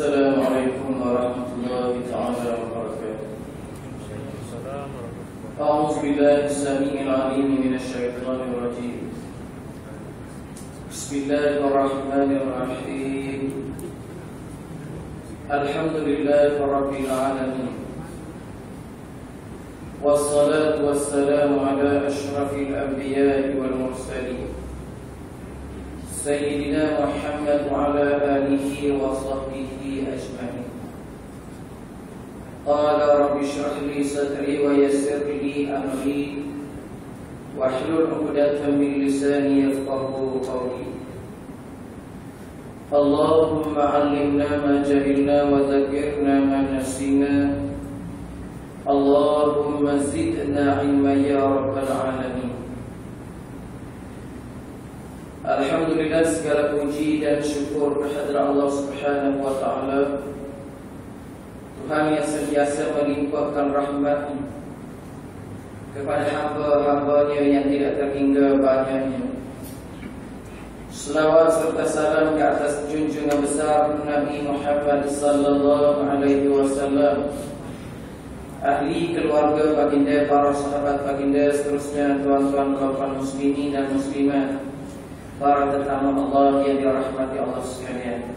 السلام عليكم ورحمة الله تعالى وبركاته. أعوذ بالله السميع العليم من الشيطان الرجيم. بسم الله الرحمن الرحيم. الحمد لله رب العالمين، والصلاة والسلام على أشرف الأنبياء والمرسلين سيدنا محمد وعلى آله وصحبه أجمعين. قال رب اشرح لي صدري ويسر لي أمري واحلل عقدة من لساني يفقهوا قولي. اللهم علمنا ما جهلنا وذكرنا ما نسينا. اللهم زدنا علما يا رب العالمين. Alhamdulillah, segala puji dan syukur kehadirat Allah Subhanahu wa taala, Tuhan yang sentiasa melimpahkan rahmat kepada hamba-hambanya yang tidak terhingga banyaknya. Selawat serta salam ke atas junjungan besar Nabi Muhammad sallallahu alaihi wasallam, ahli keluarga baginda, para sahabat baginda, seterusnya tuan-tuan kaum muslimin dan muslimat, para tetamu Allah yang dirahmati Allah sekalian.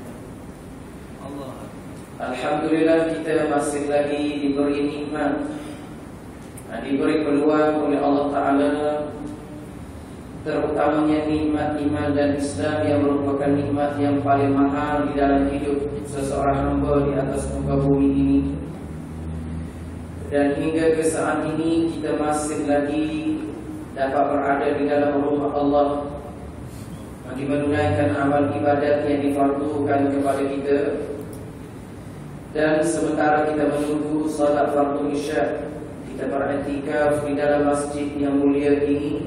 Alhamdulillah, kita masih lagi diberi nikmat, diberi peluang oleh Allah Ta'ala, terutamanya nikmat iman dan Islam yang merupakan nikmat yang paling mahal di dalam hidup seseorang hamba di atas muka bumi ini. Dan hingga ke saat ini kita masih lagi dapat berada di dalam rumah Allah, bagi menunaikan amal ibadat yang difardukan kepada kita. Dan sementara kita menunggu salat fardu isya, kita beriktikaf di dalam masjid yang mulia ini,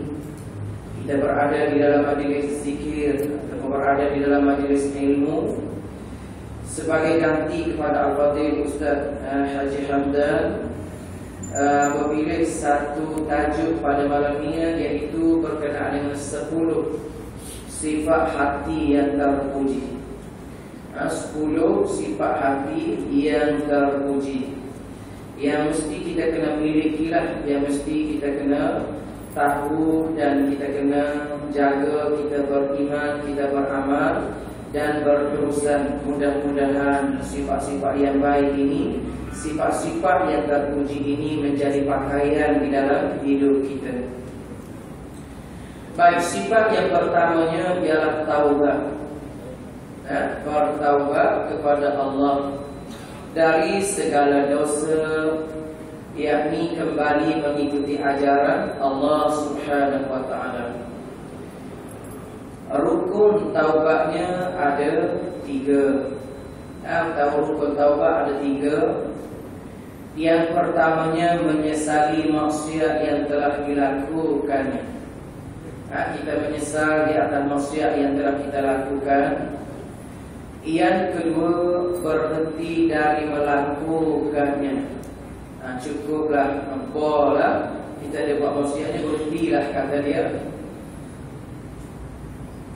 kita berada di dalam majlis zikir atau berada di dalam majlis ilmu, sebagai ganti kepada Al-Fadhil Ustaz Haji Hamdan memilih satu tajuk pada malam ini, iaitu berkenaan dengan 10 sifat hati yang terpuji. 10 sifat hati yang terpuji, yang mesti kita kena milikilah, yang mesti kita kena tahu dan kita kena jaga. Kita beriman, kita beramal dan berterusan. Mudah-mudahan sifat-sifat yang baik ini, sifat-sifat yang terpuji ini menjadi pakaian di dalam hidup kita. Baik, sifat yang pertamanya ialah taubat. Bertaubat kepada Allah dari segala dosa, yakni kembali mengikuti ajaran Allah Subhanahu wa taala. Rukun taubatnya ada 3. Tahu rukun taubat ada 3. Yang pertamanya menyesali maksiat yang telah dilakukannya. Kita menyesal di atas maksiat yang telah kita lakukan. Yang kedua, berhenti dari melakukannya. Cukuplah, apalah kita ada buat maksiatnya, berhentilah, kata dia.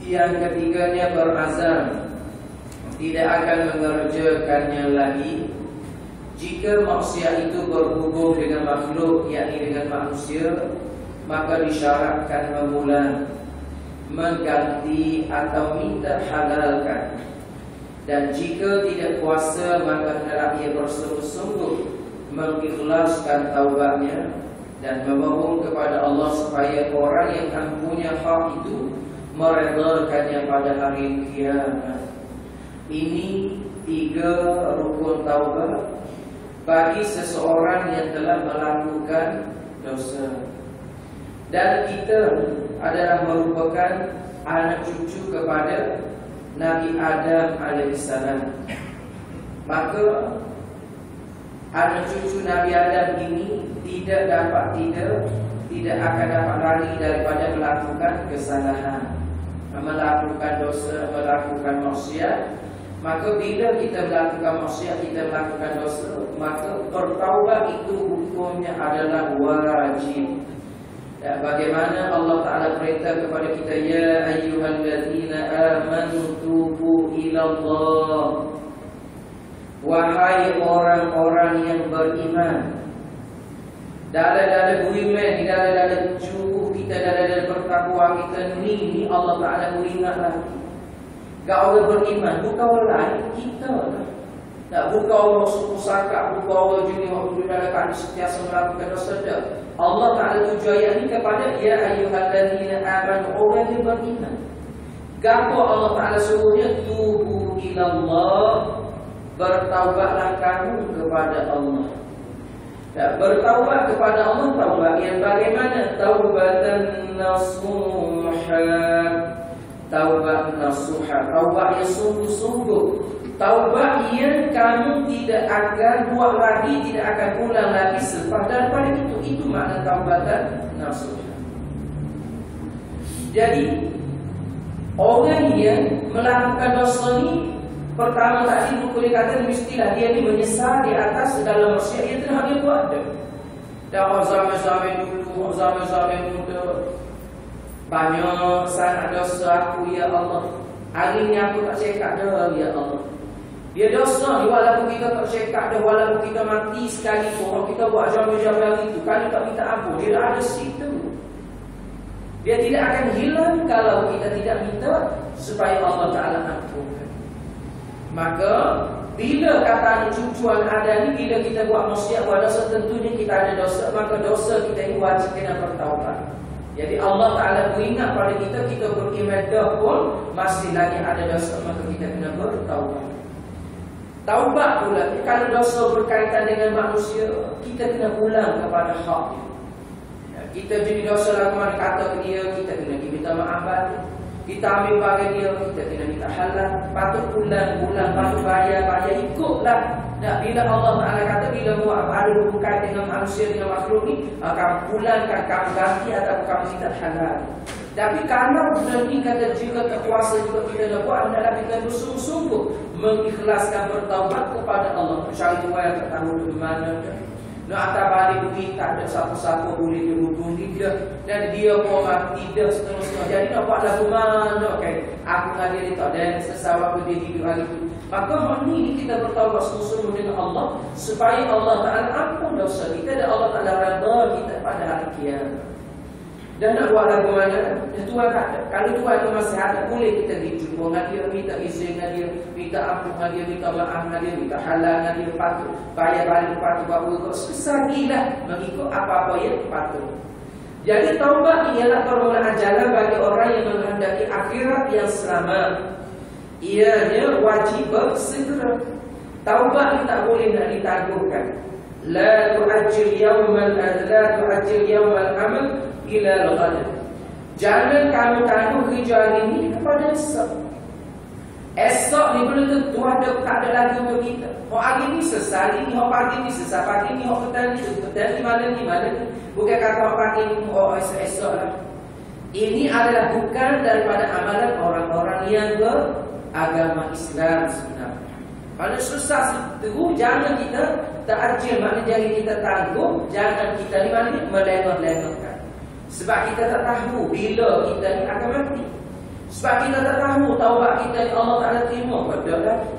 Yang ketiganya, berazam tidak akan mengerjakannya lagi. Jika maksiat itu berhubung dengan makhluk, yakni dengan manusia, maka disyaratkan mengulang, mengganti atau minta halalkan. Dan jika tidak kuasa, maka hendaklah ia bersungguh-sungguh mengikhlaskan taubatnya dan memohon kepada Allah supaya orang yang punya hak itu meredhakannya pada hari kiamat. Ini 3 rukun taubat bagi seseorang yang telah melakukan dosa. Dan kita adalah merupakan anak cucu kepada Nabi Adam alaihissalam. Maka anak cucu Nabi Adam ini tidak akan dapat lari daripada melakukan kesalahan, melakukan dosa, melakukan maksiat. Maka bila kita melakukan maksiat, kita melakukan dosa, maka bertaubat itu hukumnya adalah wajib. Bagaimana Allah Ta'ala perintah kepada kita, ya ayyuhalladzina amanu tubu ilallah Wahai orang-orang yang beriman, dalam beriman, di dalam juhud kita, dalam bertakwa kita ni Allah Ta'ala beringat lagi. Kau orang beriman, bukan orang lain, kita lah. Tak bukan orang suku sakak, bukan orang jenis orang dalam keadaan sentiasa melakukan dosa. Allah Ta'ala tuju ayat ni kepada ya ayyuhalladzina amanu, orang yang beriman. Gapo Allah Ta'ala suruhnya, tubu ilallah, bertaubatlah kamu kepada Allah. Bertaubat kepada Allah, taubat yang bagaimana? Taubatan nasuha, taubat nasuha, taubat yang sungguh-sungguh, taubat yang kamu tidak akan buat lagi, tidak akan ulang lagi selepas daripada itu. Itu makna taubatan nasuha. Jadi orang yang melakukan dosa ni, pertama tadi buku dia kata mestilah dia ni menyesal di atas segala maksiat yang telah dia buat. Dan zaman-zaman dulu, zaman-zaman muda, banyak sangat dosa aku ya Allah. Hari ni aku tak cekak dah ya Allah. Dia dosa, walaupun kita tak cekak dah, walaupun kita mati sekali pun, kita buat zaman-zaman itu, kalau tak minta ampun, dia dah ada situ. Dia tidak akan hilang kalau kita tidak minta supaya Allah Ta'ala ampunkan. Maka bila kata cucuan ada ni, bila kita buat maksiat, buat dosa, tentunya kita ada dosa, maka dosa kita ini wajib kena bertaubat. Jadi Allah Ta'ala beringat pada kita, kita beriman dah pun masih lagi ada dosa, maka kita kena bertaubat. Taubat pula, kalau dosa berkaitan dengan manusia, kita kena pulang kepada haknya. Kita jadi dosa lakukan kata ke dia, kita kena minta maaf balik. Kita ambil bagi dia, kita kena minta halal. Patut pulang, patut bayar, ikutlah. Nah, bila Allah Ta'ala kata, bila buat ada hubungan dengan manusia, dengan makhluk ni, kamu pulangkan, kamu ganti atau kamu minta halal. Tapi kalau bulan ni kata juga terkuasa juga kita nak buat, adalah kita bersungguh-sungguh mengikhlaskan bertaubat kepada Allah. Mencari Tuhan yang tak tahu di mana. Nak atas balik bukit, tak ada siapa-siapa boleh dihubung dia. Dan dia pun mati dah seterusnya. Jadi nak buat lagu mana kan? Aku dengan dia tak ada sesawa dia hidup hari itu. Maka hari ini kita bertaubat sungguh-sungguh dengan Allah, supaya Allah Ta'ala ampun dosa kita dan Allah Ta'ala redha kita pada hari kiamat. Dan nak buat lagu mana? Tuhan kata, kalau Tuhan itu masih ada, boleh kita dijumpa dengan dia, minta izin dengan dia, minta ampun dengan dia, minta maaf dengan dia, minta halal dengan dia, patut bayar balik, patut buat sesagilah mengikut apa-apa yang patut. Jadi taubat ialah permulaan jalan bagi orang yang menghendaki akhirat yang selamat. Ianya wajib bersegera. Taubat ni tak boleh nak ditangguhkan. La tu'ajjil yawmal amal ila al-ghad. Jangan kamu tangguh kerja hari ini kepada esok. Esok ni belum tentu tak ada lagi untuk kita. Hari ni sesal, ni pagi ni sesal, pagi ni petang ni malam ni. Bukan kata pagi ni esok lah. Ini adalah bukan daripada amalan orang-orang yang beragama Islam sebenarnya. Kalau susah seteru, jangan kita ta'ajil, maknanya jangan kita tangguh, jangan kita ni maknanya melengah-lengahkan. Sebab kita tak tahu bila kita ni akan mati. Sebab kita tak tahu taubat kita ni Allah Ta'ala terima pada lagi.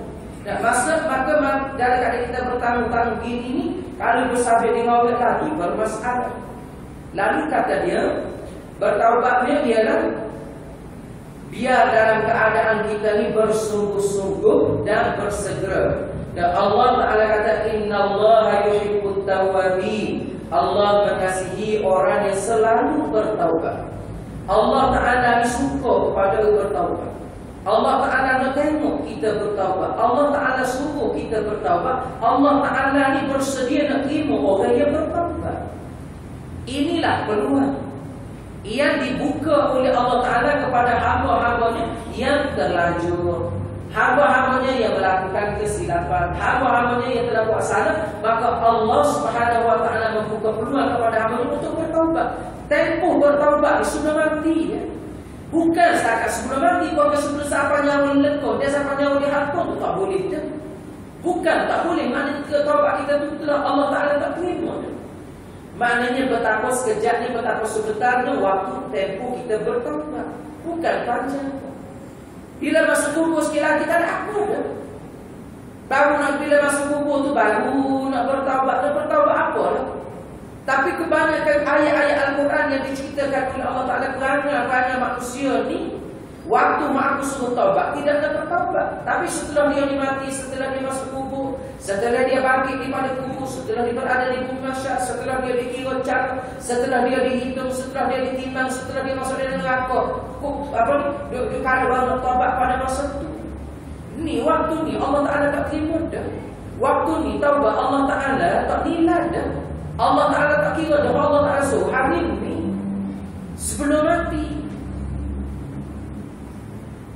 Dan maka dalam keadaan kita bertanggung-tanggung gini ni, kalau bersabit dengan orang lagi bermasalah. Lalu kata dia, bertaubatnya ialah biar dalam keadaan kita ni bersungguh-sungguh dan bersegera. Dan Allah Ta'ala kata, innallaha yuhibbut tawwabin. Allah mengasihi orang yang selalu bertaubat. Allah Ta'ala ni suka kepada bertaubat. Allah Ta'ala nak tengok kita bertaubat. Allah Ta'ala suruh kita bertaubat. Allah Ta'ala ni bersedia nak terima orang yang bertaubat. Inilah peluang yang dibuka oleh Allah Ta'ala kepada hamba-hambanya yang terlanjur, hamba-hambanya yang melakukan kesilapan, hamba-hambanya yang telah buat salah. Maka Allah Subhanahu Wa Ta'ala membuka peluang kepada hambanya untuk bertaubat. Tempoh bertaubat sudah mati ya. Bukan setakat sebelum mati, bukan sebelum sampai nyawa lekong, dia sampai nyawa dihantung tu tak boleh dia. Bukan tak boleh, maknanya taubat kita tu telah Allah Ta'ala tak terima dia. Maknanya betapa sekejap ni, betapa sebentarnya waktu tempoh kita bertaubat. Bukan panjang. Bila masa tunggu sikit lagi tak ada apa dah. Baru nak bila masuk kubur tu baru nak bertaubat. Nak bertaubat apa lah? Tapi kebanyakan ayat-ayat Al-Quran yang diceritakan oleh Allah Ta'ala kerana manusia ni, waktu aku suruh taubat, tidak nak bertaubat. Tapi setelah dia mati, setelah dia masuk kubur, setelah dia bangkit daripada kubur, setelah dia berada di bumi mahsyar, setelah dia dikira cat, setelah dia dihitung, setelah dia ditimbang, setelah dia masuk dalam neraka, dia kata baru nak taubat pada masa itu. Ni waktu ni Allah Ta'ala tak terima dah. Waktu ni taubat Allah Ta'ala tak nilai dah. Allah Ta'ala tak kira dah. Allah Ta'ala suruh hari ni sebelum mati.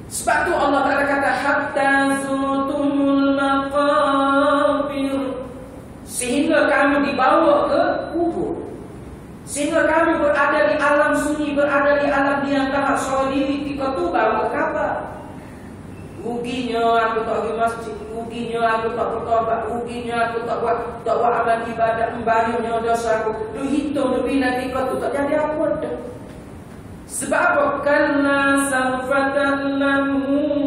Sebab tu Allah Ta'ala kata hatta zurtumul maqabir, sehingga kamu dibawa ke kubur, sehingga kamu berada di alam sunyi, berada di alam yang tak solid. Ketika tu baru khabar. Ruginya aku tak pergi masjid, ruginya aku tak bertobat, ruginya aku tak buat amal ibadat, banyaknya dosa aku. Tu hitung lebih nanti kau tu tak jadi apa dah. Sebab apa? Karena sawfa ta'lamun.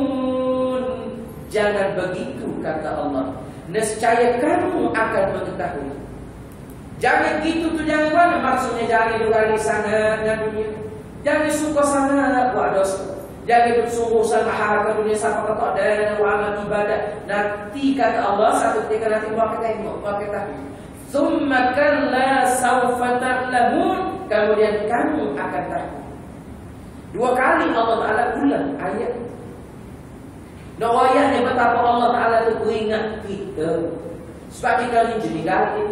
Jangan begitu kata Allah. Nescaya kamu akan mengetahui. Jangan gitu tu, jangan mana maksudnya jangan dua sangat dan dunia. Jangan suka sangat buat dosa. Jangan bersungguh sama harga dunia sama kata dan amal ibadat. Nanti kata Allah satu ketika nanti mau kita tengok, mau kita tahu. Tsumma kalla sawfa ta'lamun. Kemudian kamu akan tahu. Dua kali Allah Ta'ala ulang ayat. Nak ayatnya betapa Allah Ta'ala itu beringat kita. Sebab kita ni jenis galit,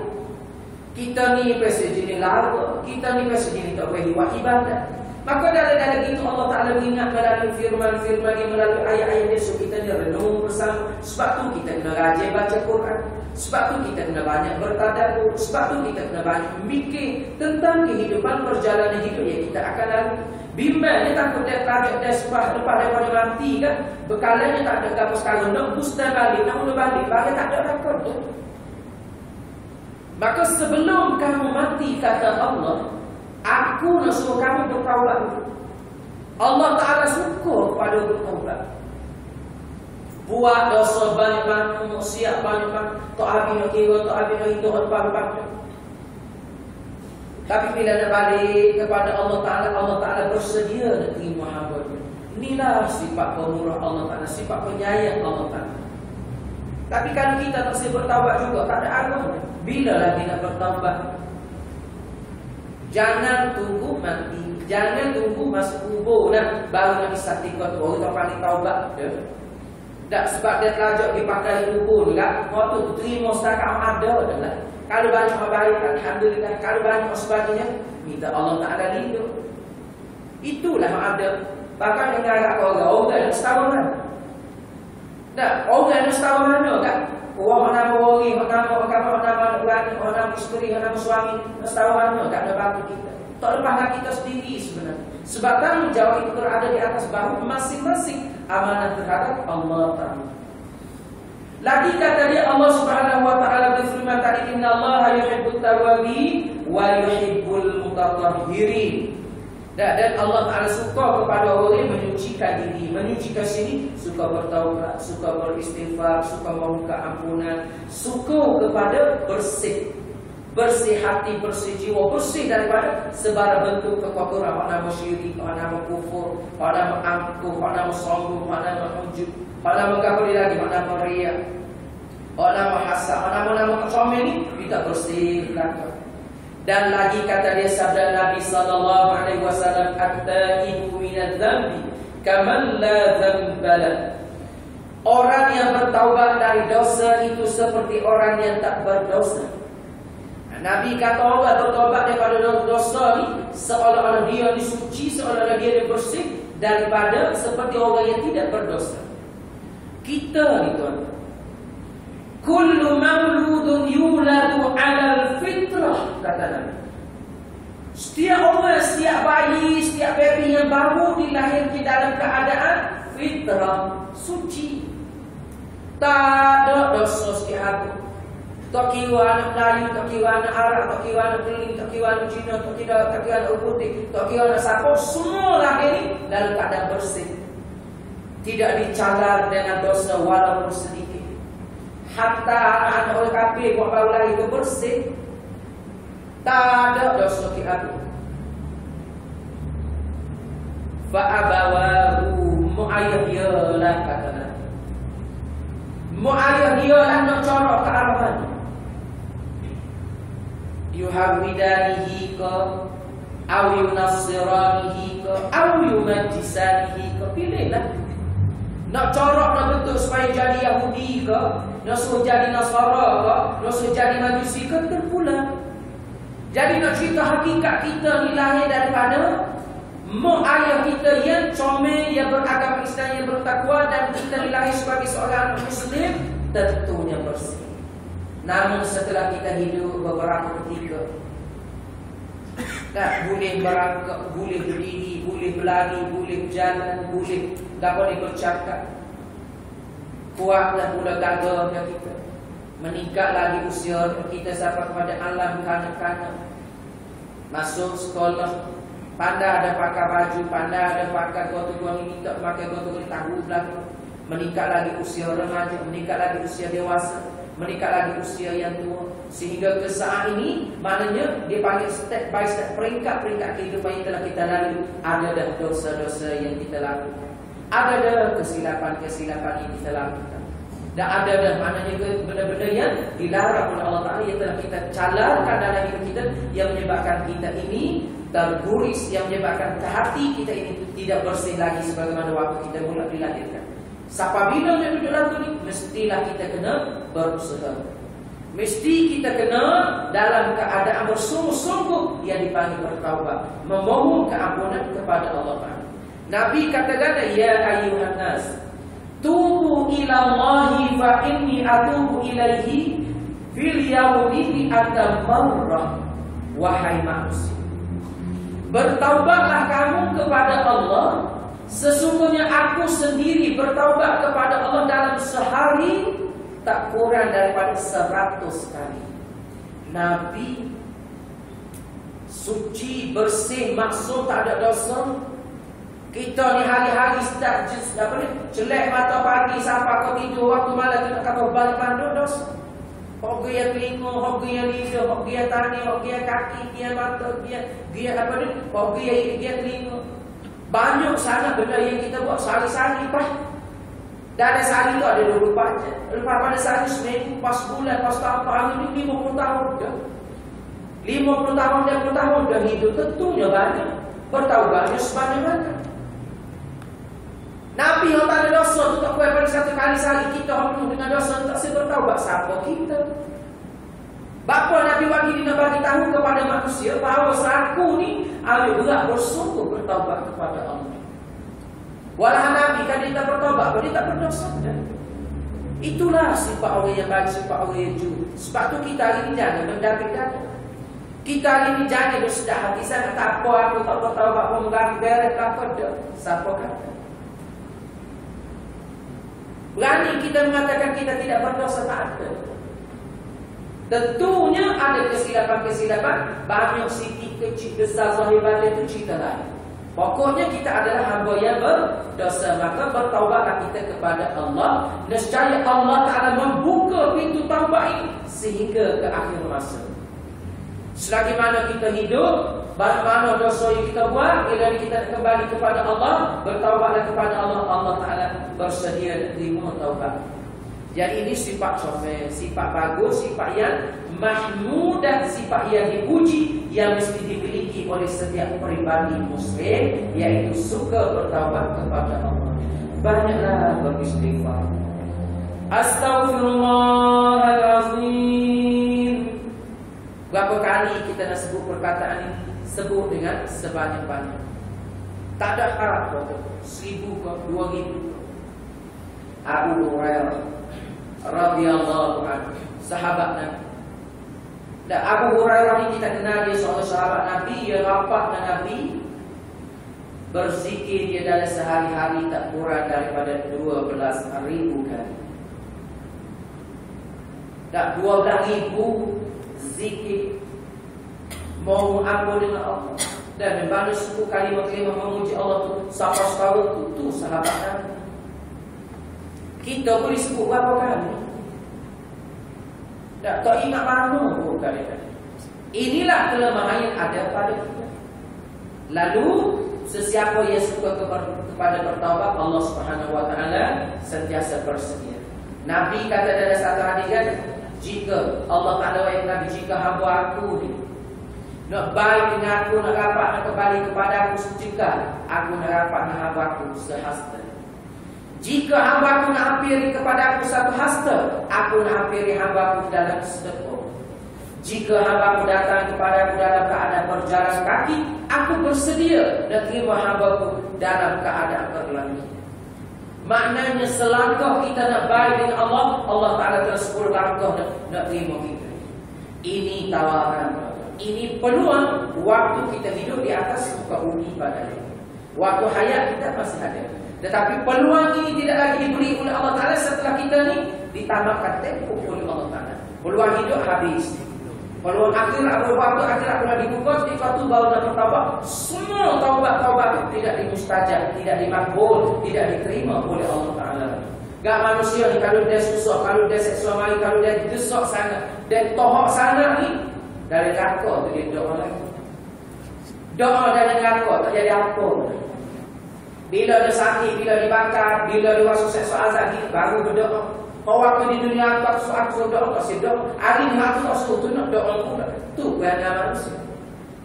kita ni pasti jenis larga, kita ni pasti jenis tak boleh buat ibadat. Maka dalam itu Allah Ta'ala mengingat melalui firman-firman yang melalui ayat-ayat dia. So kita ni renung bersama. Sebab tu kita kena rajin baca Quran. Sebab tu kita kena banyak bertadabbur. Sebab tu kita kena banyak mikir tentang kehidupan perjalanan hidup yang kita akan lalui. Bimbang dia takut dia target dia lepas daripada mati kan. Bekalannya tak ada apa sekarang. Nak booster balik, nak mula balik. Bagi tak ada rakam tu. Maka sebelum kamu mati kata Allah, aku nak suruh kamu bertaubat. Allah Ta'ala suka kepada bertaubat. Buat dosa banyak-banyak, maksiat banyak-banyak, tak habis nak kira, tak habis nak hidup, apa-apa. Tapi bila nak balik kepada Allah Ta'ala, Allah Ta'ala bersedia nak terima hamba-Nya. Inilah sifat pemurah Allah Ta'ala, sifat penyayang Allah Ta'ala. Tapi kalau kita tak boleh bertaubat juga, tak ada arah. Bila lagi nak bertaubat? Jangan tunggu mati, jangan tunggu masuk kubur dah baru nak disaksikan tu orang tak pandai taubat dah. Tak sebab dia telajak dipakai kubur juga, kau tu terima setakat ada dah lah. Kalau banyak baik alhamdulillah, kalau banyak sebagainya minta Allah Ta'ala lindung. Itulah ada. Bahkan dengan agak orang yang setahunan. Tak, orang yang setahunan kan. Orang nama wali, nama agama, nama ulama, nama isteri, nama suami, setahunan tak ada bantu kita. Tak lepaskan kita sendiri sebenarnya. Sebab tanggungjawab itu berada di atas bahu masing-masing amanah terhadap Allah Ta'ala. Lagi kata dia Allah Subhanahu wa Ta'ala berfirman tadi, innallaha yuhibbut tawwabin wa yuhibbul mutatahhirin. Dan Allah Ta'ala suka kepada orang yang menyucikan diri. Menyucikan sini suka bertaubat, suka beristighfar, suka meminta ampunan, suka kepada bersih. Bersih hati, bersih jiwa, bersih daripada segala bentuk kekotoran. Pak nama syirik, pak nama kufur, pak nama angkuh, pak nama sombong, pak nama ujub, pak nama kapal lagi, pak nama riya, pak nama hasad, pak nama kecomel ni kita bersih belakang. Dan lagi kata dia sabda Nabi sallallahu alaihi wasallam, at-taibu minadz-dzambi kaman la dzambala. Orang yang bertaubat dari dosa itu seperti orang yang tak berdosa. Nabi kata orang bertaubat daripada dosa ni seolah-olah dia disuci, seolah-olah dia bersih daripada seperti orang yang tidak berdosa. Kita ni tuan, kullu mauludun yuladu 'alal fitrah, kata Nabi. Setiap orang, setiap bayi, setiap baby yang baru dilahirkan dalam keadaan fitrah, suci. Tak ada dosa sikit hati. Tak kira anak Melayu, tak kira anak Arab, tak kira anak Keling, tak kira anak Cina, tak kira anak putih, tak kira anak siapa, semua lahir ini dalam keadaan bersih. Tidak dicalar dengan dosa walaupun sedikit. hatta anak-anak orang kafir buat bau lari itu bersih. Tak ada dosa kita. Fa'abawahu mu'ayyah dialah kata Nabi. Mu'ayyah dialah nak corok ke arah mana? Yuhawidanihi ke, aw yunasiranihi ke, aw yumajisanihi ke. Pilihlah. Nak corok nak betul supaya jadi Yahudi ke, nak suruh jadi Nasara ke, nak suruh jadi Majusi ke, terpulang. Jadi nak cerita hakikat kita ni lahir daripada mak ayah kita yang comel, yang beragama Islam, yang bertakwa, dan kita dilahir sebagai seorang Muslim, tentunya bersih. Namun setelah kita hidup beberapa ketika, tak boleh merangkak, boleh berdiri, boleh berlari, boleh berjalan, boleh tak boleh bercakap. Kuatlah pula gagahnya kita. Meningkat lagi usia kita sampai kepada alam kanak-kanak. Masuk sekolah, pandai ada pakai baju, pandai ada pakai gotu-gotu ini, tak pakai gotu-gotu tahu belakang. Meningkat lagi usia remaja, meningkat lagi usia dewasa, meningkat lagi usia yang tua. Sehingga ke saat ini, maknanya dia panggil step by step, peringkat-peringkat kehidupan yang telah kita lalui. Ada dah dosa-dosa yang kita lakukan, ada dah kesilapan-kesilapan yang kita lakukan, dan ada dah maknanya benda-benda yang dilarang oleh Allah Ta'ala yang telah kita calarkan dalam hidup kita, yang menyebabkan kita ini terguris, yang menyebabkan hati kita ini tidak bersih lagi sebagaimana waktu kita mula dilahirkan. Siapa bila dia duduk dalam ni, mestilah kita kena berusaha. Mesti kita kena dalam keadaan bersungguh-sungguh yang dipanggil bertaubat, memohon keampunan kepada Allah Ta'ala. Nabi katakan, ya ayyuhan nas, tubu ila Allahi fa inni atubu ilaihi fil yawmi mi'ata marrah. Wahai manusia, bertaubatlah kamu kepada Allah, sesungguhnya aku sendiri bertaubat kepada Allah dalam sehari tak kurang daripada 100 kali. Nabi suci, bersih, maksum, tak ada dosa. Kita ni hari-hari start celek mata pagi sampai kau tidur, waktu malam kita kata balik-balik dosa. Hoki yang telinga, hoki yang lidah, hoki yang tangan, hoki yang kaki, dia mata, dia apa ni? Hoki yang telinga. Banyak sangat benda yang kita buat sehari-hari pas. Dan ada sehari tu ada 24 jam. Lepas pada sehari seminggu, pas bulan, pas tahun, hari ni 50 tahun dah. 50 tahun dan 10 tahun dah hidup, tentunya banyak. Bertaubatnya sebanyak-banyak. Nabi yang tak ada dosa tu tak kuat pada satu kali sehari. Kita orang penuh dengan dosa, tak saya bertaubat. Siapa kita? Bapa Nabi bagi dia bagi tahu kepada manusia bahawa aku ni ada berat bersungguh bertaubat kepada Allah. Walau Nabi kan dia tak bertaubat, dia tak berdosa. Itulah sifat orang yang baik, sifat orang yang jujur. Sebab tu kita hari ni jangan mendapatkan. Kita hari ni jangan bersedar hati. Saya tak apa, aku tak bertaubat pun mengganggu beres apa dah. Siapa kata? Berani kita mengatakan kita tidak berdosa, tak ada. Tentunya ada kesilapan-kesilapan. Banyak sikit kecil besar zahir batin itu cerita lain. Pokoknya kita adalah hamba yang berdosa. Maka bertaubatlah kita kepada Allah. Nescaya Allah Ta'ala membuka pintu taubat ini sehingga ke akhir masa. Selagi mana kita hidup, mana dosa yang kita buat, bila kita kembali kepada Allah, bertaubatlah kepada Allah, Allah Ta'ala bersedia terima taubat. Jadi ini sifat comel, sifat bagus, sifat yang mahmudah, sifat yang dipuji, yang mesti dimiliki oleh setiap pribadi Muslim, yaitu suka bertaubat kepada Allah. Banyaklah beristighfar. Astaghfirullahalazim. Berapa kali kita nak sebut perkataan ini? Sebut dengan sebanyak-banyak. Tak ada harap 1000 ke 2000. Abu Hurairah radhiyallahu anhu, sahabat Nabi. Dan Abu Hurairah ini kita kenal dia seorang sahabat Nabi yang rapat dengan Nabi. Berzikir dia dalam sehari-hari tak kurang daripada 12,000 kali. Tak 12,000 zikir mohon ampun dengan Allah, dan membaca 10 kalimat-kalimat memuji Allah tu sampai setahun tu sahabat Nabi. Kita boleh sebut berapa kali? Tak ingat mana pun kadang-kadang. Inilah kelemahan yang ada pada kita. Lalu sesiapa yang suka kepada bertaubat, Allah Subhanahu wa taala sentiasa bersedia. Nabi kata dalam satu hadis kan, jika Allah Taala yang Nabi, jika hamba aku ni nak baik dengan aku, nak rapat, nak kembali kepada aku sejika aku nak rapat dengan hamba aku sehasta. Jika hamba aku nak hampiri kepada aku satu hasta, aku nak hampiri hamba aku dalam sedekah. Jika hamba aku datang kepada aku dalam keadaan berjalan kaki, aku bersedia dan terima hamba aku dalam keadaan berlari. Maknanya selangkah kita nak baik dengan Allah, Allah Ta'ala terus 10 langkah nak terima kita. Ini tawaran, ini peluang waktu kita hidup di atas muka bumi pada ini. Waktu hayat kita masih ada. Tetapi peluang ini tidak lagi diberi oleh Allah Ta'ala setelah kita ni ditamatkan tempoh oleh Allah Ta'ala. Peluang hidup habis. Peluang akhirat, waktu akhirat pernah dibuka, ketika itu baru nak bertaubat. Semua taubat-taubat itu tidak dimustajab, tidak dimakbul, tidak diterima oleh Allah Ta'ala. Gak manusia ni, kalau dia susah, kalau dia seksual mari, kalau dia desak sangat, dia tohok sangat ni, dari neraka tu dia doa lagi. Doa dari neraka tak jadi apa. Bila dia sakit, bila dibakar, bila dia masuk seksual azab, baru berdoa. Kau waktu di dunia tak suatu doa, kasih doa. Hari ni aku tak suatu nak doa pula. Tu kerana manusia.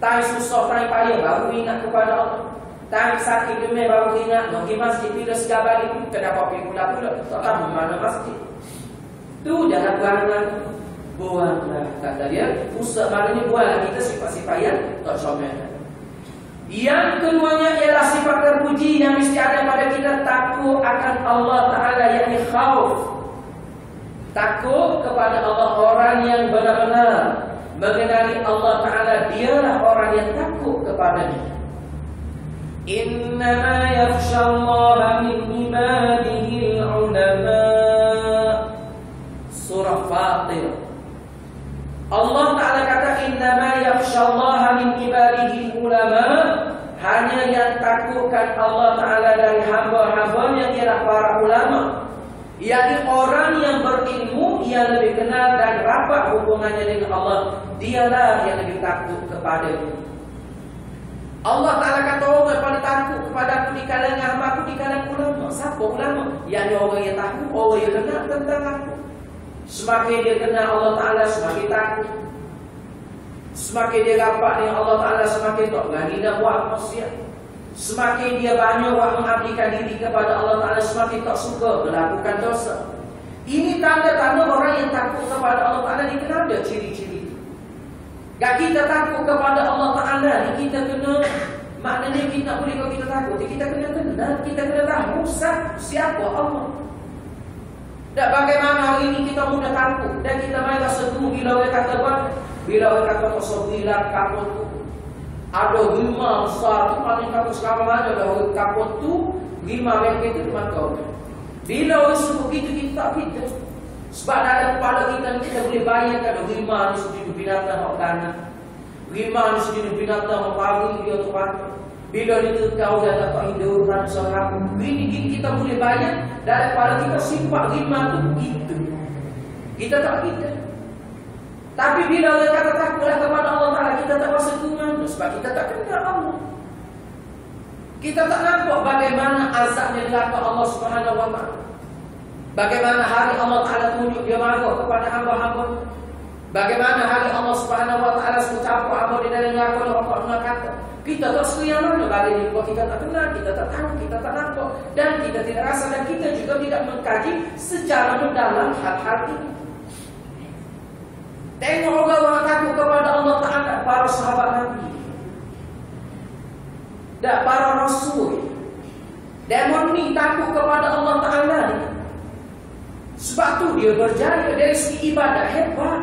Time susah, time payah, baru ingat kepada Allah. Time sakit demam, baru ingat. Pergi masjid, bila segala balik, kenapa pergi pula-pula. Tak tahu mana masjid. Tu jangan buang-buang. Buanglah, kata dia. Pusat maknanya buanglah kita sifat-sifat yang tak comel. Yang keduanya ialah sifat terpuji yang mesti ada pada kita, takut akan Allah Ta'ala, yakni khauf. Takut kepada Allah, orang yang benar-benar mengenali Allah Ta'ala, dialah orang yang takut kepadanya. Innama yakhshallaha min ibadihi al-ulama. Surah Fatir. Allah Ta'ala kata innama yakhshallaha min ibadihi al-ulama. Hanya yang takutkan Allah Ta'ala dari hamba-hambanya ialah para ulama, yakni orang yang berilmu, yang lebih kenal dan rapat hubungannya dengan Allah. Dialah yang lebih takut kepada-Nya. Allah Ta'ala kata orang yang paling takut kepada aku di kalangan hamba aku, di kalangan ulama. Siapa ulama? Yakni orang yang tahu, orang yang kenal tentang aku. Semakin dia kenal Allah Ta'ala, semakin takut. Semakin dia rapat dengan Allah Ta'ala, semakin tak berani nak buat maksiat. Semakin dia banyak mengabdikan diri kepada Allah Ta'ala, semakin tak suka melakukan dosa. Ini tanda-tanda orang yang takut kepada Allah Ta'ala. Ni kena ada ciri-ciri. Gak kita takut kepada Allah Ta'ala ni, kita kena, maknanya kita boleh kalau kita takut, kita kena kenal, kita kena tahu siapa Allah. Dan bagaimana hari ini kita mudah takut dan kita main rasa tu bila orang kata apa? Bila orang kata kesobilan kapal tu, ada lima besar tu, paling kata sekarang ada orang kapal tu, 5 ringgit itu cuma kau. Bila orang sebut gitu, kita tak kita. Sebab dalam kepala kita boleh bayangkan 5 ni sejenis binatang hak tanah, 5 ni sejenis binatang hak pagi dia tu pantai. Bila dia kau dah dapat hidup dan seorang, ini kita boleh bayang dalam kepala kita sifat 5 tu gitu. Kita tak kita. Tapi bila orang kata takutlah kepada Allah Ta'ala, kita tak rasa tungan, sebab kita tak kenal Allah. Kita tak nampak bagaimana azabnya neraka Allah Subhanahu wa Ta'ala. Bagaimana hari Allah Ta'ala tunjuk dia marah kepada hamba-hamba. Bagaimana hari Allah Subhanahu wa Ta'ala mencampur hamba di dalam neraka dan Allah kata. Kita tak seria mana bagi ni, kalau kita tak kenal, kita tak tahu, kita tak nampak, dan kita tidak rasa, dan kita juga tidak mengkaji secara mendalam hal-hal ini. Tengok orang takut kepada Allah Ta'ala, para sahabat Nabi dan para rasul. Demon ni takut kepada Allah Ta'ala ni. Sebab tu dia berjaya dari segi ibadah hebat.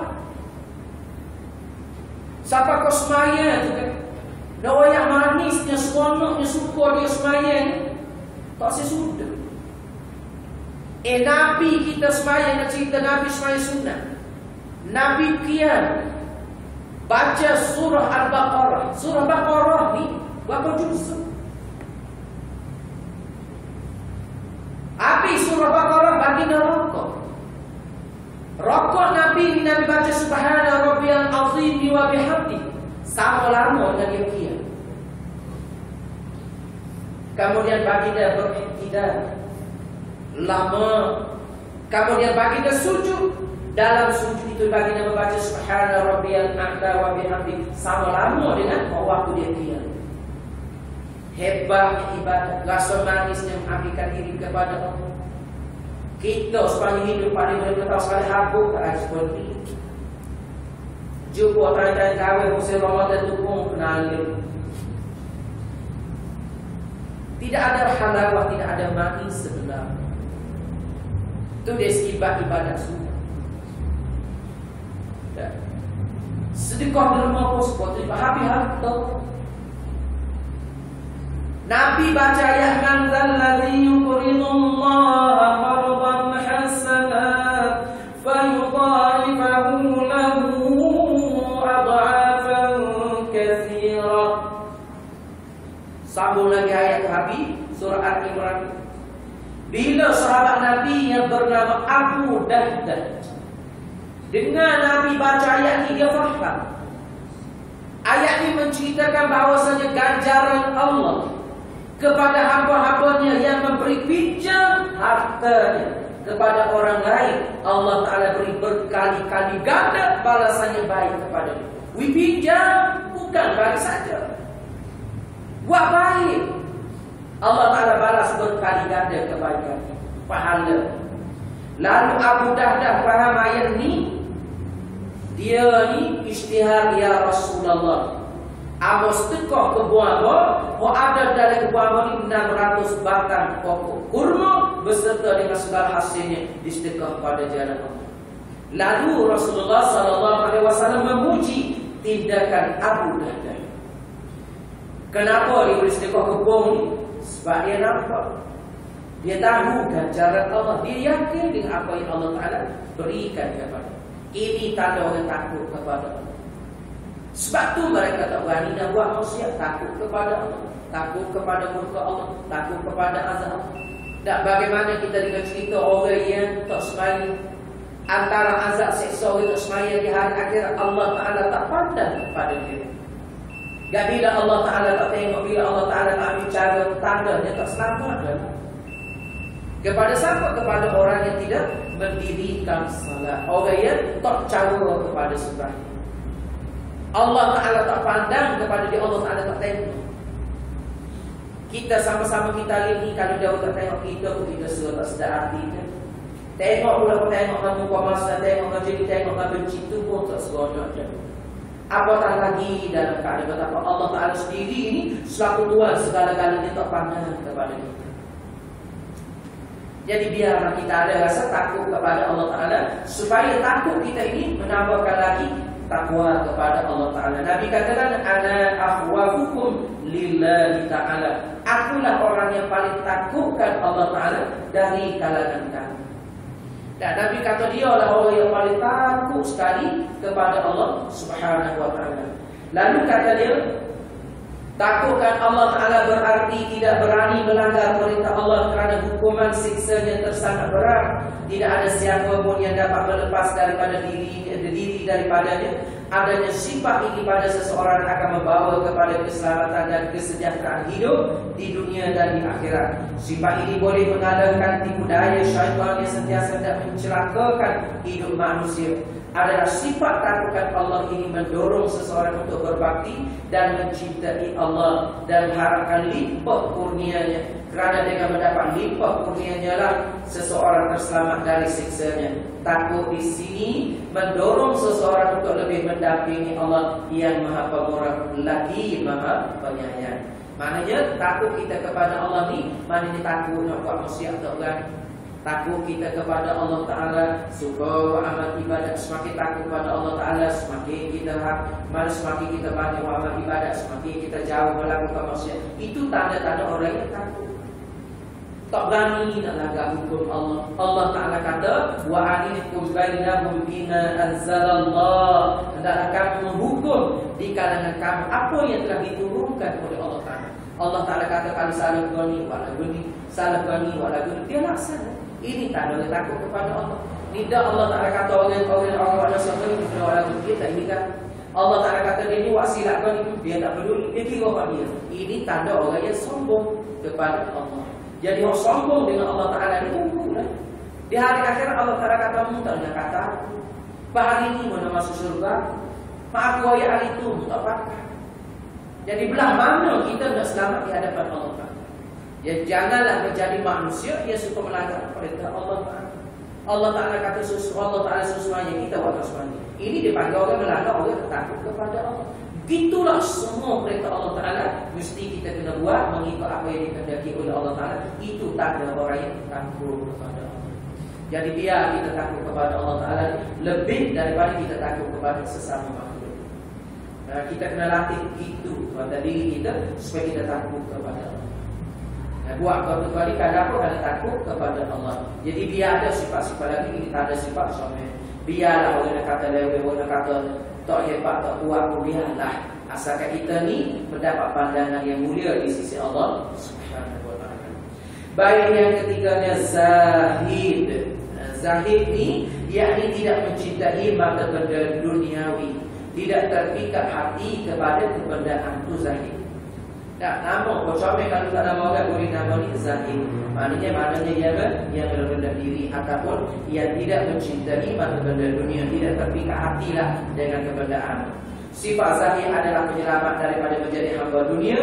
Siapa kau semaya tu kan? Dawa yang manisnya, seronoknya, suka dia semaya ni, tak sesudah. Nabi kita semaya, nak cerita Nabi semaya sunnah. Nabi kian baca surah Al-Baqarah. Surah Al-Baqarah ni berapa juz? Habis surah Al-Baqarah bagi neraka. Rokok Nabi ni Nabi baca Subhana Rabbiyal Azim wa bihamdi, sama lama dengan dia qiyam. Kemudian baginda beriktidal lama. Kemudian baginda sujud. Dalam sujud itu baginda membaca Subhana Rabbiyal A'la wa bihamdi, sama lama dengan waktu dia qiyam. Hebat ibadat, rasa manisnya mengabdikan diri kepada Allah. Kita sepanjang hidup paling boleh tahu sekali habuk tak seperti ini. Jumpa orang-orang kahwin musim Ramadan itu pun kenal. Tidak ada halawah, tidak ada manis sebenarnya. Itu dia ibadat sunnah. Sedekah derma pun seperti habis-habis. Nabi baca ayat man dzalladzi yuqridullaha qardan hasanan fayudha'ifahu lahu ad'afan katsira. Sambung lagi ayat Nabi surah Al-Imran. Bila sahabat Nabi yang bernama Abu Dahdah dengan Nabi baca ayat ini, dia faham. Ayat ini menceritakan bahawasanya ganjaran Allah kepada hamba-hambanya yang memberi pinjam hartanya kepada orang lain, Allah Ta'ala beri berkali-kali ganda balasannya baik kepada dia. Pinjam bukan bagi saja, buat baik, Allah Ta'ala balas berkali ganda kebaikan, pahala. Lalu Abu Dahdah faham ayat ni, dia ni isytihar, ya Rasulullah, Amos tekah kebuang ada dalam kebuang ni 600 batang pokok kurma beserta dengan segala hasilnya disedekah pada jalan Allah. Lalu Rasulullah SAW memuji tindakan Abu Dahdah. Kenapa dia boleh sedekah kebuang ni? Sebab dia nampak, dia tahu ganjaran Allah, dia yakin dengan apa yang Allah Ta'ala berikan kepada. Ini tanda orang takut kepada Allah. Sebab tu mereka tak berani nak buat maksiat, takut kepada Allah, takut kepada murka Allah, takut kepada azab Allah. Tak bagaimana kita dengan cerita orang yang tak semaya, antara azab seksa orang tak semaya di hari akhirat, Allah Ta'ala tak pandang kepada dia. Dan bila Allah Ta'ala tak tengok, bila Allah Ta'ala tak ambil cara tanda, dia tak selamat. Kepada siapa? Kepada orang yang tidak mendirikan salat, orang yang tak cara kepada sembahyang. Allah Ta'ala tak pandang kepada dia, Allah Ta'ala tak tengok. Kita sama-sama kita lihat ni, kalau dia tak tengok kita pun kita suruh tak sedar hati kan? Tengok pula pun tengok dengan muka masa, tengok dengan jadi, tengok dengan benci tu pun tak seronok dah. Apatah lagi dalam keadaan betapa Allah Ta'ala sendiri ni selaku Tuhan segala-galanya tak pandang kepada kita. Jadi biarlah kita ada rasa takut kepada Allah Ta'ala, supaya takut kita ini menambahkan lagi takwa kepada Allah Ta'ala. Nabi katakan, ana akhwafukum lillahi ta'ala, akulah orang yang paling takutkan Allah Ta'ala dari kalangan kamu. Dan Nabi kata dia lah orang yang paling takut sekali kepada Allah Subhanahu wa Ta'ala. Lalu kata dia, takutkan Allah Ta'ala berarti tidak berani melanggar perintah Allah, kerana hukuman siksanya tersangat berat. Tidak ada siapa pun yang dapat melepas daripada diri daripadanya. Adanya sifat ini pada seseorang akan membawa kepada keselamatan dan kesejahteraan hidup di dunia dan di akhirat. Sifat ini boleh mengalahkan tipu daya syaitan yang sentiasa hendak mencelakakan hidup manusia. Adalah sifat takutkan Allah ini mendorong seseorang untuk berbakti dan mencintai Allah dan mengharapkan limpah kurnianya, kerana dengan mendapat limpah kurnianya lah seseorang terselamat dari siksanya. Takut di sini mendorong seseorang untuk lebih mendampingi Allah yang Maha Pemurah lagi Maha Penyayang. Maknanya takut kita kepada Allah ni, maknanya takut nak buat maksiat tak berani. Takut kita kepada Allah Ta'ala, suka amal ibadat. Semakin takut kepada Allah Ta'ala, semakin kita banyak amal ibadat, semakin kita jauh melakukan maksiat. Itu tanda-tanda orang yang takut, tak berani nak langgar hukum Allah. Allah Ta'ala kata, wa anihkum bainahum bima anzalallah, hendaklah kamu menghukum di kalangan kamu apa yang telah diturunkan oleh Allah Ta'ala. Allah Ta'ala kata, kalau salah gani wala guni, salah gani wala guni, dia laksana. Ini tanda takut kepada Allah. Tidak Allah Ta'ala kata orang manusia ni bukan orang dia tak ingat. Allah Ta'ala kata dia ni buat silap kau ni, dia tak peduli, dia kira orang dia. Ini tanda orang yang sombong kepada Allah. Jadi orang sombong dengan Allah Ta'ala ni tunggulah. Di hari akhirat Allah Ta'ala kata tak nak kata Pak hari ini mana masuk surga, Pak aku ayat hari itu tak pakai. Jadi belah mana kita nak selamat di hadapan Allah Ta'ala. Ya, janganlah menjadi manusia yang suka melanggar perintah Allah Ta'ala. Allah Ta'ala kata Allah Ta'ala sesuanya kita waktu semuanya. Ini dipanggil orang melanggar, orang takut kepada Allah. Gitulah semua perintah Allah Ta'ala mesti kita kena buat mengikut apa yang dikehendaki oleh Allah Ta'ala. Itu tanda orang yang takut kepada Allah. Jadi biar kita takut kepada Allah Ta'ala lebih daripada kita takut kepada sesama makhluk. Kita kena latih itu pada diri kita supaya kita takut kepada Allah. Buat kau kali kadang pun ada takut kepada Allah. Jadi biar ada sifat-sifat lagi, kita ada sifat suami. Biarlah orang nak kata lewe, orang nak kata tak hebat, tak kuat pun biarlah. Asalkan kita ni mendapat pandangan yang mulia di sisi Allah Subhanahu wa ta'ala. Baik, yang ketiganya zahid. Zahid ni yakni tidak mencintai mata benda duniawi, tidak terpikat hati kepada kebendaan tu zahid. Tak nama kau comel kalau tak nama orang boleh nama ni zahid. Maknanya ia merendah diri ataupun ia tidak mencintai mata benda dunia, tidak terpikat hatilah dengan kebendaan. Sifat zahid adalah penyelamat daripada menjadi hamba dunia,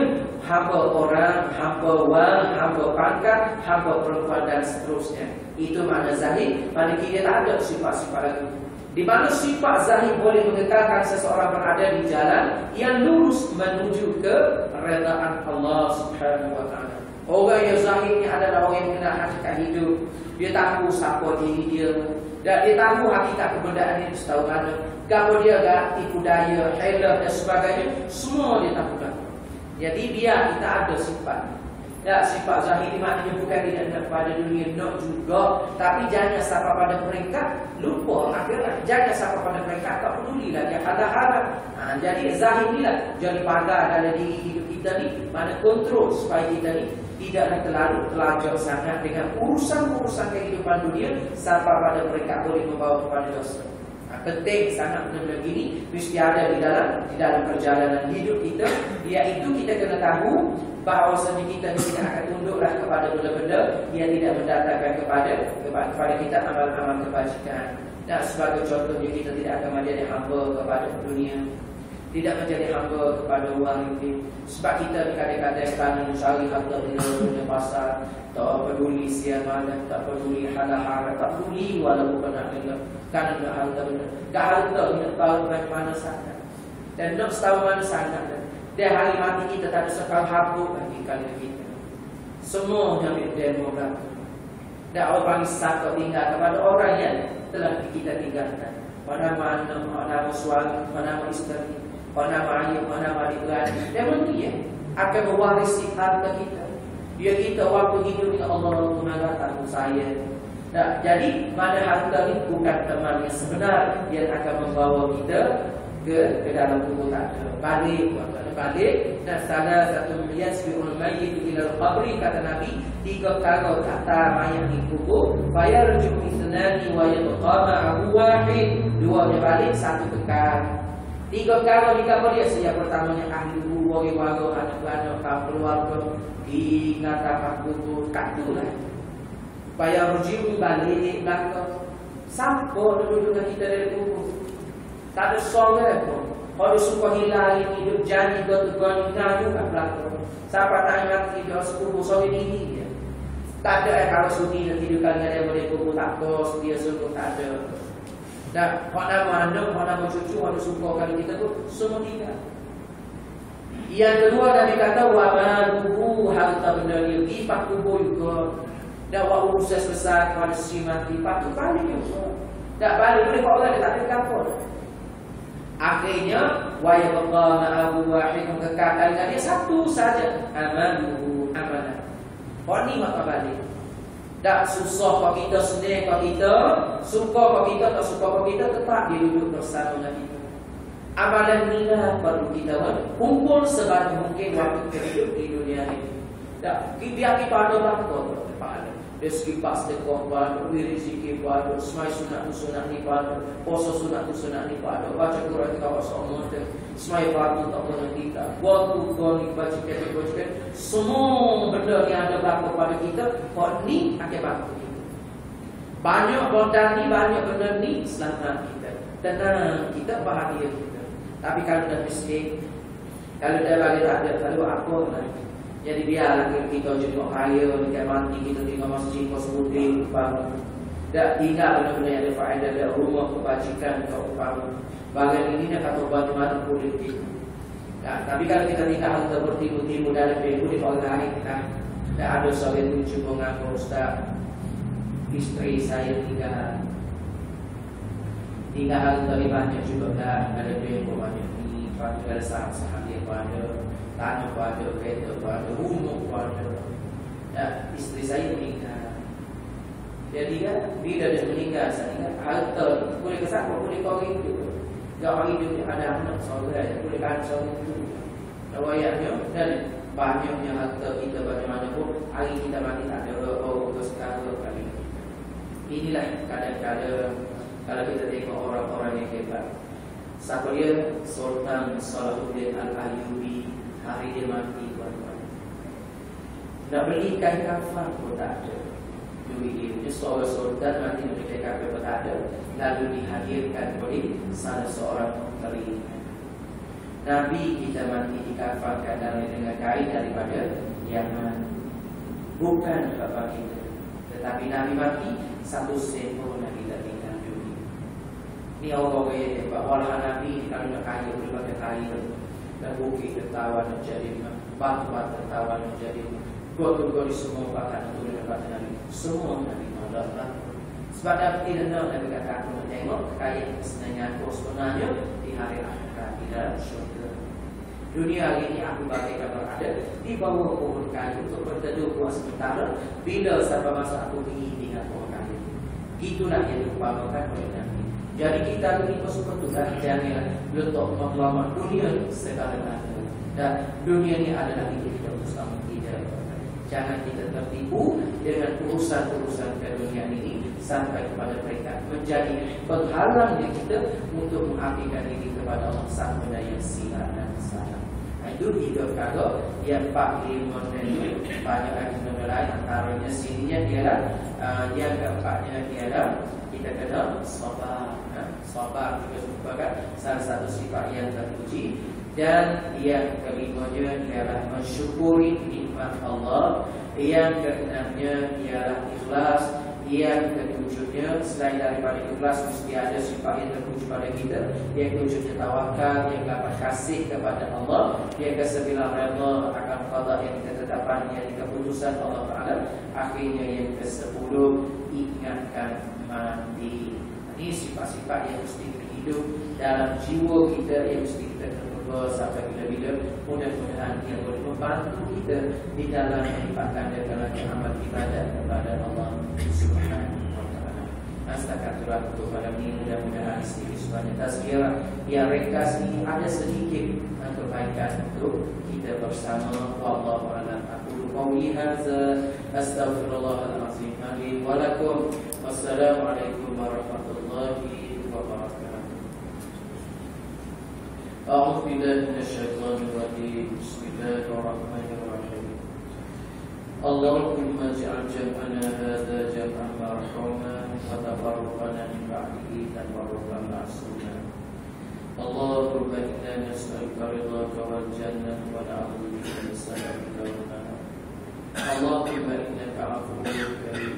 hamba orang, hamba wang, hamba pangkat, hamba perempuan dan seterusnya. Itu makna zahid. Maknanya dia tak ada sifat-sifat lagi. Di mana sifat zahid boleh mengekalkan seseorang berada di jalan yang lurus menuju ke redaan Allah Subhanahu wa ta'ala. Orang yang zahid ni adalah orang yang kenal hakikat hidup. Dia tahu siapa diri dia, dan dia tahu hakikat kebendaan itu setahu mana. Kalau dia agak tipu daya, hela dan sebagainya, semua dia tahu dah. Jadi biar kita ada sifat. Ya, sifat zahid ni maknanya bukan tidak nak pada dunia, nak juga. Tapi jangan sampai pada peringkat lupa akhirat. Jangan sampai pada peringkat tak peduli lagi harap-harap. Jadi zahid ni lah jadi pagar dalam diri hidup kita ni. Mana kontrol supaya kita ni tidaklah terlalu terlajar sangat dengan urusan-urusan kehidupan dunia sampai pada peringkat boleh membawa kepada dosa. Penting sangat benda begini mesti ada di dalam perjalanan hidup kita, iaitu kita kena tahu bahawa kita tidak akan tunduklah kepada benda-benda yang tidak mendatangkan kepada kita amal-amal kebajikan. Dan sebagai contohnya, kita tidak akan menjadi hamba kepada dunia, tidak menjadi hamba kepada wang ini. Sebab kita kadang-kadang kami mencari harta di pasar, tak peduli siapa mana, tak peduli hal-hal, tak peduli walaupun pernah dengar. Kerana nak harta benda, tak harta nak tahu bagaimana sangat, dan nak tahu mana sangat. Dan hari mati kita tak ada sekal harta bagi kalian kita. Semua ambil demo berapa. Dan orang sakit tinggal kepada orang yang telah kita tinggalkan. Pada mana, pada suami, pada isteri, pada ayah, pada adik-beradik. Dan dia akan mewarisi harta kita. Dia kita waktu hidup kita Allah mengatakan saya. Nah, jadi mana harta ini bukan teman yang sebenar yang akan membawa kita ke dalam kubur tak ada. Balik dan salah satu yasbiul mayyit ila al-qabri, kata Nabi, 3 kali kata mayat di kubur, fayarju ithnani wa yabqa ma'ahu wahid. 2 dia balik, 1 kekal. 3 kali di kubur dia, yang pertamanya ahli kubur, orang anak-anak keluarga di ngatakan kubur, katulah. Bayar rujim balik belakang. Siapa duduk dengan kita dari kubur? Tak ada soal pun. Kalau suka hilang hidup janji gotu-gotu juga belakang. Siapa tanya mati dia kubur soal ini dia. Tak ada kalau sudi nak tidur dengan dia boleh kubur tak kos dia suruh tak ada. Dan mana anak, mana cucu, mana suka kali kita tu semua tidak. Yang kedua Nabi kata wa maluhu harta benda dia kipak kubur juga. Dan buat urusan besar kepada si mati, patut balik juga. Tak balik boleh buat orang dia tak ada kapal. Akhirnya wa yabqa ma'ahu wahid, kekal dengan dia satu saja, amaluhu amalan. Kau ni maka balik. Tak susah kau kita, senang kau kita, suka kau kita, tak suka kau kita, tetap dia duduk bersama dengan kita. Amalan ni lah perlu kita kumpul sebanyak mungkin waktu kita hidup di dunia ini. Tak, biar kita ada langkah. Dia sekipas sedekah pada, wirid zikir pada, semai sunat ni pada, puasa sunat ni pada, baca Quran kita awak semua ada, semai fardu tak pernah kita, waktu kau ni baca kita, semua benda yang ada berlaku pada kita, kau ni akan berlaku kita. Banyak benda ni, banyak benda ni selamat kita, tenang kita, bahagia kita. Tapi kalau dah miskin, kalau dah bagi tak ada, kalau apa lagi? Jadi biarlah kita jadi orang kaya, kita mati, kita tinggal masjid, kau sebutin, upama. Tak tinggal benda-benda yang ada faedah, ada rumah kebajikan, kau upama. Bagian ini nak kata bagaimana politik. Tapi kalau kita tinggal harta bertimu-timu dalam pilihan di orang lain, tak ada seorang yang cuba mengaku, Ustaz, isteri saya tinggal harta lebih banyak juga dah, ada pilihan banyak ni, ada saham-saham dia pada, tanah pada, kereta pada, rumah pada. Ya, isteri saya meninggal. Jadi kan, bila dia meninggal, saya ingat harta boleh ke siapa, boleh kau hidup. Kalau orang hidup ada anak saudara, boleh kan saudara itu. Riwayatnya dan banyaknya harta kita bagaimana pun, hari kita mati tak ada orang kesekara kali. Inilah kadang-kadang kalau kita tengok orang-orang yang hebat. Siapa dia? Sultan Salahuddin Al-Ayyubi. Hari dia mati, tuan-tuan. Nak beli kain kafan pun tak ada duit dia. Seorang sultan mati beli kain kafan pun tak ada. Lalu dihadirkan oleh salah seorang pembeli. Nabi kita mati dikafankan dengan kain daripada Yaman. Bukan bapa kita, tetapi Nabi mati satu sen pun Nabi tak tinggal dunia. Ni orang kaya hebat. Walau Nabi kalau nak kaya boleh pakai kain. Dan bukit tertawan menjadi batu-batu tertawan menjadi gol-gol semua bahkan untuk mendapatkan Nabi. Semua Nabi Allah. Sebab Nabi tidak Nabi kata aku menengok kekayaan kesenangan aku sebenarnya di hari akhirat di dalam syurga. Dunia hari ini aku bagaikan berada di bawah pohon kayu untuk berteduh puas sementara bila sampai masa aku ingin dengan pohon kayu. Itulah yang diumpamakan oleh Nabi. Jadi kita ini betul-betul jangan letak maklum dunia segala-galanya. Dan dunia ini adalah hidup kita bersama kita. Jangan kita tertipu dengan urusan-urusan dunia ini sampai kepada mereka menjadi penghalang kita untuk mengabdikan diri kepada Allah Sang Benda yang sihat dan salah. Itu hidup kalau yang Pak Limon ini banyak lagi benda lain antaranya sininya ialah yang keempatnya ialah kita kena sabar. Sabar juga merupakan salah satu sifat yang terpuji. Dan yang kelimanya ialah mensyukuri nikmat Allah. Yang keenamnya ialah ikhlas. Yang ketujuhnya selain daripada ikhlas mesti ada sifat yang terpuji pada kita. Yang ketujuhnya tawakal, yang dapat kasih kepada Allah. Yang kesembilan redha akan qada yang ketetapan yang keputusan Allah Taala. Akhirnya yang kesepuluh ingatkan mati. Ini sifat-sifat yang mesti hidup dalam jiwa kita, yang mesti kita terbuka sampai bila-bila. Mudah-mudahan ia boleh membantu kita di dalam melipatkan dalam amal ibadah kepada Allah Subhanahu wa taala. Astagfirullah untuk malam ini, mudah-mudahan sedikit sebanyak tazkirah yang ringkas ini ada sedikit kebaikan untuk kita bersama. Wallahu a'lam. Aku qauli hadza astaghfirullahalazim li wa lakum. Wassalamualaikum warahmatullahi wabarakatuh. A'udzu billahi minasyaitonir rajim. Bismillahirrahmanirrahim. Allahumma ij'al jam'ana hadza jam'an marhuman wa tafarraqana min ba'dihi tafarruqan ma'suman. Allahumma inna nas'aluka ridhaka wal jannah wa na'udzu bika min sakhatika wan nar. Allahumma innaka 'afuwwun karim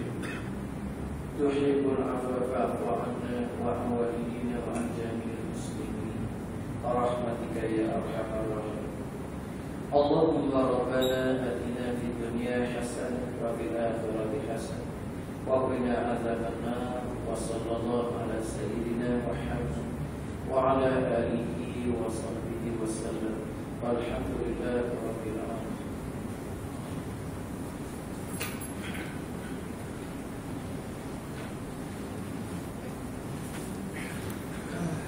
tuhibbul 'afwa fa'fu 'anna wa'fu 'alaina wa 'an jami'il muslimin rahmatika ya arhamar rahimin. Allahumma rabbana atina fid dunya hasanah wa fil akhirati hasanah wa qina adzaban nar. Wa sallallahu ala sayyidina Muhammad wa ala alihi wa sahbihi wa sallam. Walhamdulillahi rabbil alamin.